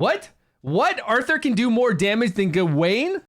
What? What? Arthur can do more damage than Gawain?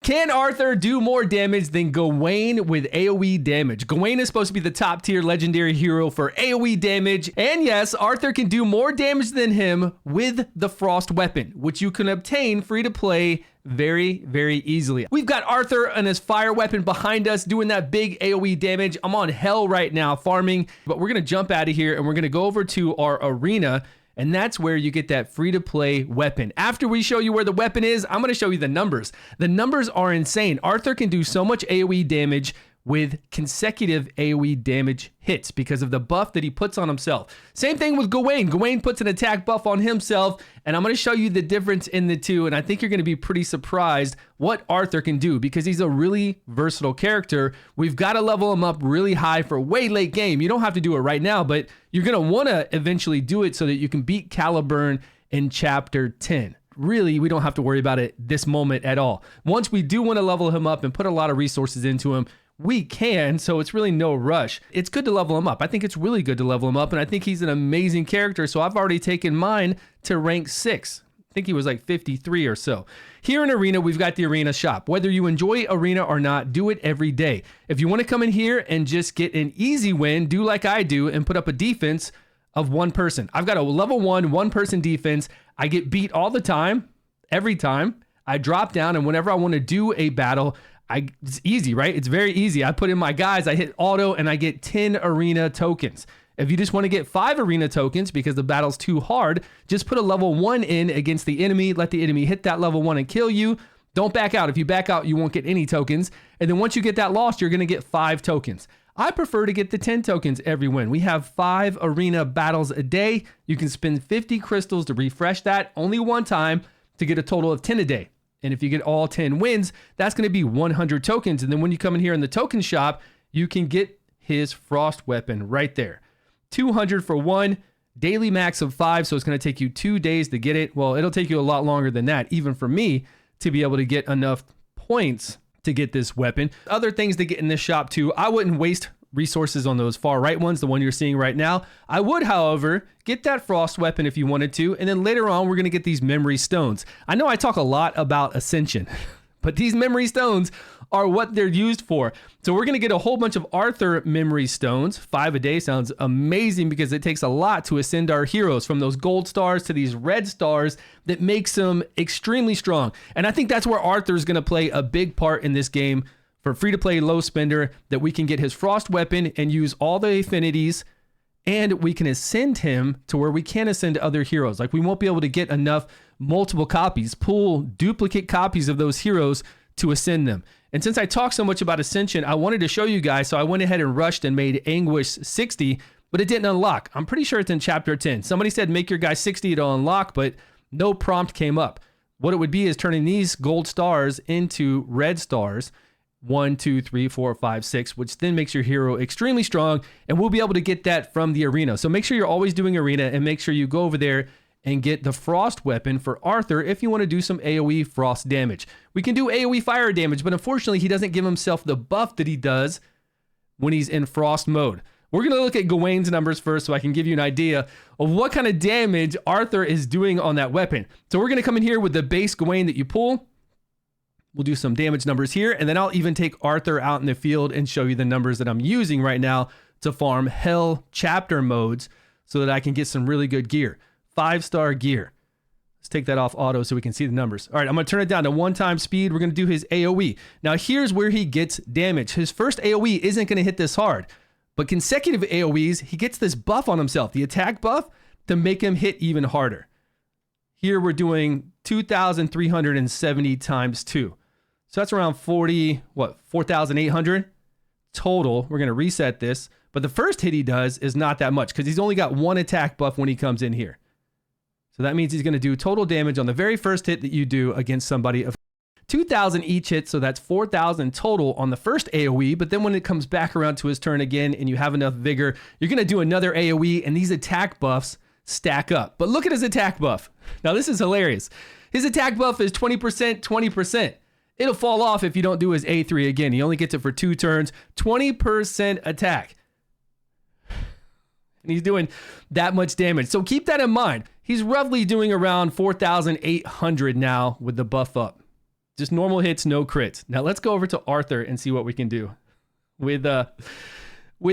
Can Arthur do more damage than Gawain with AOE damage? Gawain is supposed to be the top tier legendary hero for AOE damage. And yes, Arthur can do more damage than him with the Frost weapon, which you can obtain free to play very, very easily. We've got Arthur and his fire weapon behind us doing that big AOE damage. I'm on hell right now farming, but we're going to jump out of here and we're going to go over to our arena. And that's where you get that free-to-play weapon. After we show you where the weapon is, I'm going to show you the numbers. The numbers are insane. Arthur can do so much AoE damage with consecutive AoE damage hits because of the buff that he puts on himself. Same thing with Gawain. Gawain puts an attack buff on himself, and I'm going to show you the difference in the two, and I think you're going to be pretty surprised what Arthur can do because he's a really versatile character. We've got to level him up really high for way late game. You don't have to do it right now, but you're going to want to eventually do it so that you can beat Caliburn in Chapter 10. Really, we don't have to worry about it this moment at all. Once we do want to level him up and put a lot of resources into him, we can, so it's really no rush. It's good to level him up. I think it's really good to level him up, and I think he's an amazing character, so I've already taken mine to rank 6. I think he was like 53 or so. Here in Arena, we've got the Arena shop. Whether you enjoy Arena or not, do it every day. If you want to come in here and just get an easy win, do like I do and put up a defense of one person. I've got a level 1 person defense. I get beat all the time, every time. I drop down, and whenever I want to do a battle, it's easy, right? It's very easy. I put in my guys, I hit auto, and I get 10 arena tokens. If you just want to get 5 arena tokens because the battle's too hard, just put a level 1 in against the enemy, let the enemy hit that level 1 and kill you. Don't back out. If you back out, you won't get any tokens. And then once you get that lost, you're going to get 5 tokens. I prefer to get the 10 tokens every win. We have 5 arena battles a day. You can spend 50 crystals to refresh that only one time to get a total of 10 a day. And if you get all 10 wins, that's going to be 100 tokens. And then when you come in here in the token shop, you can get his Frost weapon right there. 200 for 1, daily max of 5. So it's going to take you 2 days to get it. Well, it'll take you a lot longer than that, even for me, to be able to get enough points to get this weapon. Other things to get in this shop too, I wouldn't waste resources on those far right ones, the one you're seeing right now. I would, however, get that Frost weapon if you wanted to, and then later on, we're going to get these memory stones. I know I talk a lot about Ascension, but these memory stones are what they're used for. So we're going to get a whole bunch of Arthur memory stones. 5 a day sounds amazing because it takes a lot to ascend our heroes from those gold stars to these red stars that makes them extremely strong. And I think that's where Arthur is going to play a big part in this game for free-to-play low spender, that we can get his Frost weapon and use all the affinities, and we can ascend him to where we can ascend other heroes. Like, we won't be able to get enough multiple copies, pull duplicate copies of those heroes to ascend them. And since I talk so much about Ascension, I wanted to show you guys, so I went ahead and rushed and made Anguish 60, but it didn't unlock. I'm pretty sure it's in Chapter 10. Somebody said make your guy 60 to unlock, but no prompt came up. What it would be is turning these gold stars into red stars, 1, 2, 3, 4, 5, 6, which then makes your hero extremely strong, and we'll be able to get that from the arena. So make sure you're always doing arena, and make sure you go over there and get the Frost weapon for Arthur if you want to do some AoE Frost damage. We can do AoE fire damage, but unfortunately he doesn't give himself the buff that he does when he's in Frost mode. We're going to look at Gawain's numbers first so I can give you an idea of what kind of damage Arthur is doing on that weapon. So we're going to come in here with the base Gawain that you pull. We'll do some damage numbers here, and then I'll even take Arthur out in the field and show you the numbers that I'm using right now to farm Hell chapter modes so that I can get some really good gear. 5-star gear. Let's take that off auto so we can see the numbers. All right, I'm going to turn it down to 1x speed. We're going to do his AoE. Now, here's where he gets damage. His first AoE isn't going to hit this hard, but consecutive AoEs, he gets this buff on himself, the attack buff, to make him hit even harder. Here we're doing 2,370 times 2. So that's around 4,800 total. We're going to reset this. But the first hit he does is not that much because he's only got 1 attack buff when he comes in here. So that means he's going to do total damage on the very first hit that you do against somebody of 2,000 each hit. So that's 4,000 total on the first AoE. But then when it comes back around to his turn again and you have enough vigor, you're going to do another AoE, and these attack buffs stack up. But look at his attack buff. Now this is hilarious. His attack buff is 20%, 20%. It'll fall off if you don't do his A3 again. He only gets it for 2 turns, 20% attack. And he's doing that much damage. So keep that in mind. He's roughly doing around 4,800 now with the buff up. Just normal hits, no crits. Now let's go over to Arthur and see what we can do with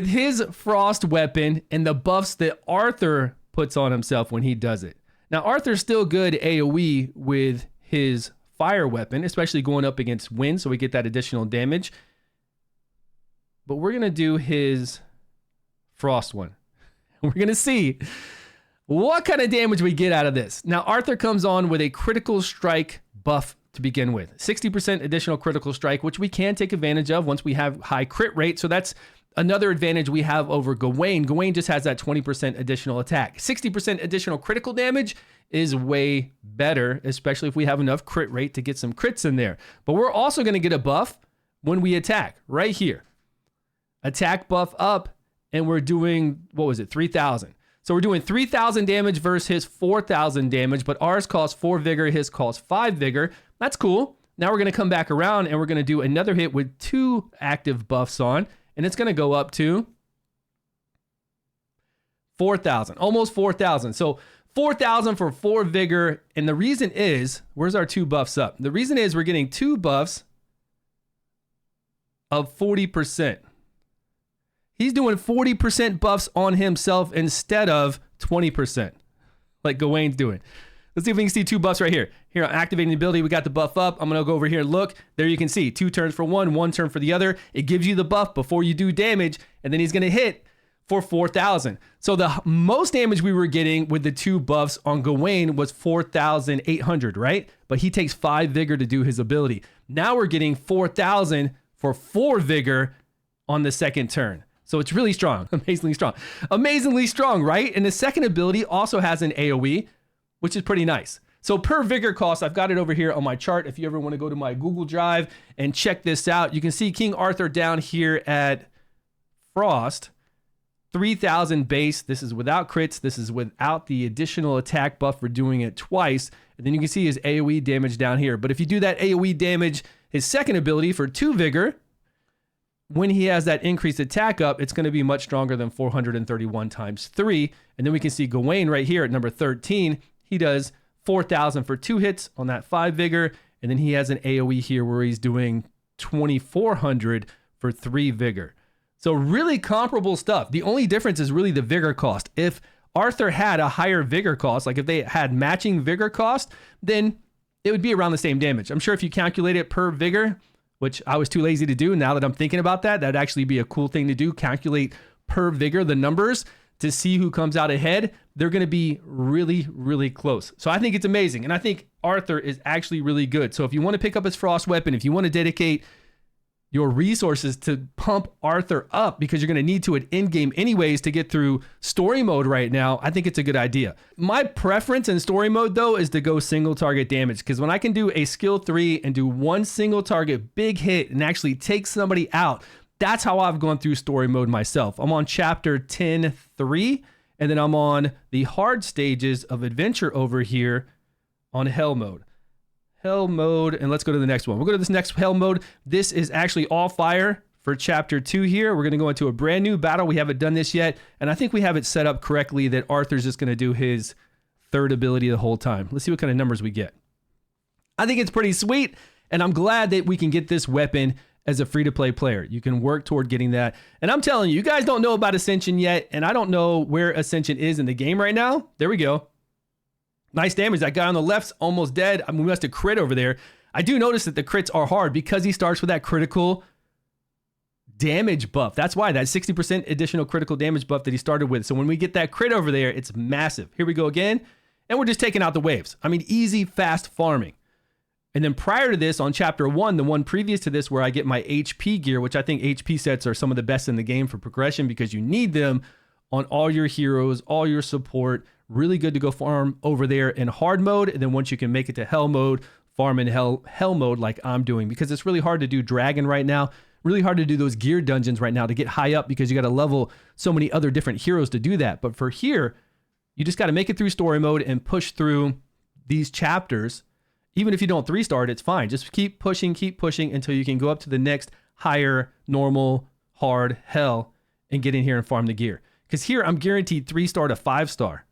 his frost weapon and the buffs that Arthur puts on himself when he does it. Now Arthur's still good AOE with his fire weapon, especially going up against wind, so we get that additional damage. But we're gonna do his frost one. We're gonna see what kind of damage we get out of this. Now Arthur comes on with a critical strike buff to begin with. 60% additional critical strike, which we can take advantage of once we have high crit rate. So that's another advantage we have over Gawain. Gawain just has that 20% additional attack. 60% additional critical damage is way better, especially if we have enough crit rate to get some crits in there. But we're also going to get a buff when we attack right here. Attack buff up, and we're doing, what was it, 3,000. So we're doing 3,000 damage versus his 4,000 damage, but ours costs 4 vigor, his costs 5 vigor. That's cool. Now we're going to come back around and we're going to do another hit with 2 active buffs on, and it's going to go up to 4,000, almost 4,000. So 4,000 for 4 vigor, and the reason is, where's our 2 buffs up? The reason is we're getting 2 buffs of 40%. He's doing 40% buffs on himself instead of 20%, like Gawain's doing. Let's see if we can see 2 buffs right here. Here, I'm activating the ability. We got the buff up. I'm going to go over here and look. There you can see 2 turns for one, 1 turn for the other. It gives you the buff before you do damage, and then he's going to hit for 4,000. So the most damage we were getting with the 2 buffs on Gawain was 4,800, right? But he takes 5 vigor to do his ability. Now we're getting 4,000 for 4 vigor on the second turn. So it's really strong, amazingly strong. Amazingly strong, right? And the second ability also has an AOE, which is pretty nice. So per Vigor Cost, I've got it over here on my chart. If you ever want to go to my Google Drive and check this out, you can see King Arthur down here at Frost, 3,000 base. This is without crits. This is without the additional attack buff for doing it twice. And then you can see his AOE damage down here. But if you do that AOE damage, his second ability for 2 Vigor, when he has that increased attack up, it's going to be much stronger than 431 times 3. And then we can see Gawain right here at number 13. He does 4,000 for 2 hits on that 5 vigor. And then he has an AOE here where he's doing 2,400 for 3 vigor. So really comparable stuff. The only difference is really the vigor cost. If Arthur had a higher vigor cost, like if they had matching vigor cost, then it would be around the same damage. I'm sure if you calculate it per vigor, which I was too lazy to do. Now that I'm thinking about that, that'd actually be a cool thing to do. Calculate per vigor the numbers to see who comes out ahead. They're going to be really, really close. So I think it's amazing. And I think Arthur is actually really good. So if you want to pick up his frost weapon, if you want to dedicate your resources to pump Arthur up, because you're going to need to at end game anyways to get through story mode right now, I think it's a good idea. My preference in story mode though is to go single target damage, because when I can do a skill 3 and do 1 single target big hit and actually take somebody out, that's how I've gone through story mode myself. I'm on chapter 10.3, and then I'm on the hard stages of adventure over here on hell mode. Hell mode, and let's go to the next one. We'll go to this next hell mode. This is actually all fire for chapter 2 here. We're going to go into a brand new battle. We haven't done this yet, and I think we have it set up correctly that Arthur's just going to do his 3rd ability the whole time. Let's see what kind of numbers we get. I think it's pretty sweet, and I'm glad that we can get this weapon as a free-to-play player. You can work toward getting that, and I'm telling you, you guys don't know about Ascension yet, and I don't know where Ascension is in the game right now. There we go. Nice damage. That guy on the left's almost dead. I mean, we must have crit over there. I do notice that the crits are hard because he starts with that critical damage buff. That's why, that 60% additional critical damage buff that he started with. So when we get that crit over there, it's massive. Here we go again. And we're just taking out the waves. I mean, easy, fast farming. And then prior to this, on chapter 1, the one previous to this where I get my HP gear, which I think HP sets are some of the best in the game for progression because you need them on all your heroes, all your support. Really good to go farm over there in hard mode. And then once you can make it to hell mode, farm in hell mode like I'm doing, because it's really hard to do dragon right now. Really hard to do those gear dungeons right now to get high up because you got to level so many other different heroes to do that. But for here, you just got to make it through story mode and push through these chapters. Even if you don't 3-star it, it's fine. Just keep pushing until you can go up to the next higher, normal, hard, hell, and get in here and farm the gear. Because here I'm guaranteed 3-star to 5-star.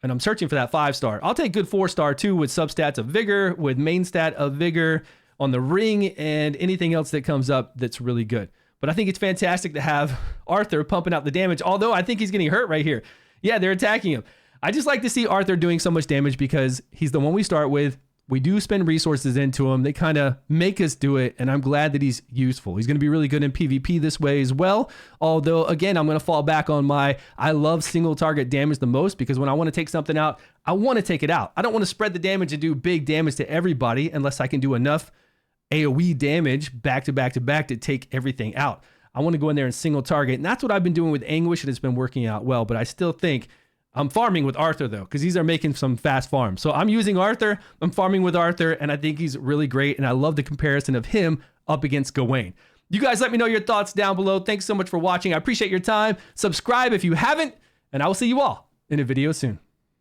and I'm searching for that 5-star. I'll take good 4-star too with substats of Vigor, with main stat of Vigor on the ring, and anything else that comes up that's really good. But I think it's fantastic to have Arthur pumping out the damage, although I think he's getting hurt right here. Yeah, they're attacking him. I just like to see Arthur doing so much damage because he's the one we start with. We do spend resources into him. They kind of make us do it, and I'm glad that he's useful. He's going to be really good in PvP this way as well. Although, again, I'm going to fall back on I love single target damage the most, because when I want to take something out, I want to take it out. I don't want to spread the damage and do big damage to everybody unless I can do enough AOE damage back to back to back to take everything out. I want to go in there and single target, and that's what I've been doing with Anguish, and it's been working out well. But I still think I'm farming with Arthur, though, because these are making some fast farms. So I'm using Arthur, I'm farming with Arthur, and I think he's really great, and I love the comparison of him up against Gawain. You guys let me know your thoughts down below. Thanks so much for watching. I appreciate your time. Subscribe if you haven't, and I will see you all in a video soon.